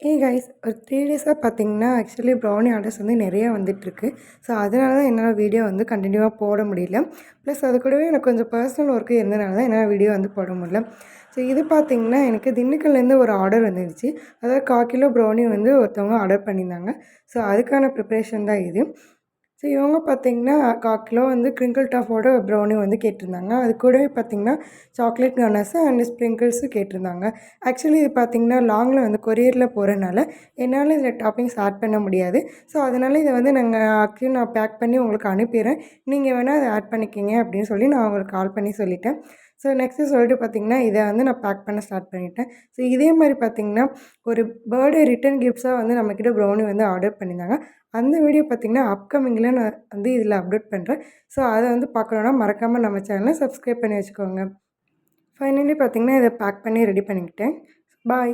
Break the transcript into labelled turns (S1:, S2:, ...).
S1: Guys ஒரு 3 டேஸாக பார்த்தீங்கன்னா, ஆக்சுவலி ப்ரௌனி ஆர்டர்ஸ் வந்து நிறையா வந்துட்டுருக்கு. ஸோ, அதனால தான் என்னால் வீடியோ வந்து கண்டினியூவாக போட முடியல. ப்ளஸ் அது கூடவே எனக்கு கொஞ்சம் பர்சனல் ஒர்க்கு இருந்தனால தான் என்னால் வீடியோ வந்து போட முடியல. ஸோ, இது பார்த்தீங்கன்னா, எனக்கு திண்டுக்கல்லேருந்து ஒரு ஆர்டர் வந்துருந்துச்சு. அதாவது 1/4 கிலோ ப்ரௌனி வந்து ஒருத்தவங்க ஆர்டர் பண்ணியிருந்தாங்க. ஸோ, அதுக்கான ப்ரிப்ரேஷன் தான் இது. ஸோ இவங்க பார்த்தீங்கன்னா, 1/4 கிலோ வந்து கிரிங்கிள் டாஃபோட ப்ரௌனி வந்து கேட்டிருந்தாங்க. அது கூடவே பார்த்தீங்கன்னா, சாக்லேட் கனாஸு அண்ட் ஸ்ப்ரிங்கிள்ஸும் கேட்டிருந்தாங்க. ஆக்சுவலி இது பார்த்தீங்கன்னா, லாங்கில் வந்து கொரியரில் போகிறனால என்னால் இதில் டாப்பிங்ஸ் ஆட் பண்ண முடியாது. ஸோ அதனால் இதை வந்து நான் பேக் பண்ணி உங்களுக்கு அனுப்பிடுறேன். நீங்கள் வேணால் அதை ஆட் பண்ணிக்கிங்க அப்படின்னு சொல்லி நான் அவங்களுக்கு கால் பண்ணி சொல்லிட்டேன். ஸோ நெக்ஸ்ட்டு சொல்லிட்டு பார்த்தீங்கன்னா, இதை வந்து நான் பேக் பண்ண ஸ்டார்ட் பண்ணிட்டேன். ஸோ இதே மாதிரி பார்த்தீங்கன்னா, ஒரு பர்த்டே ரிட்டர்ன் கிஃப்ட்ஸாக வந்து நம்மக்கிட்ட ப்ரௌனி வந்து ஆர்டர் பண்ணியிருந்தாங்க. அந்த வீடியோ பார்த்திங்கன்னா அப்கமிங்கில் நான் வந்து இதில் அப்லோட் பண்ணுறேன். ஸோ அதை வந்து பார்க்கணுன்னா மறக்காமல் நம்ம சேனலை சப்ஸ்கிரைப் பண்ணி வச்சுக்கோங்க. ஃபைனலி பார்த்திங்கன்னா இதை பேக் பண்ணி ரெடி பண்ணிக்கிட்டேன். பாய்.